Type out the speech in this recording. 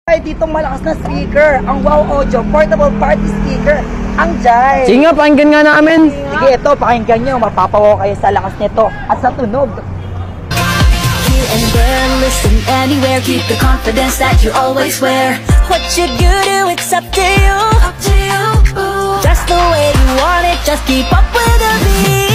Ay, ditong malakas na speaker, ang Wow Audio Portable Party Speaker, ang Jai. Sige nga, pakinggan nga namin. Sige, ito, pakinggan nyo, mapapawaw kayo sa lakas nito at sa tunog. Here and there, listen anywhere, keep the confidence that you always wear. What you do, it's up to you. Just the way you want it, just keep up with the beat.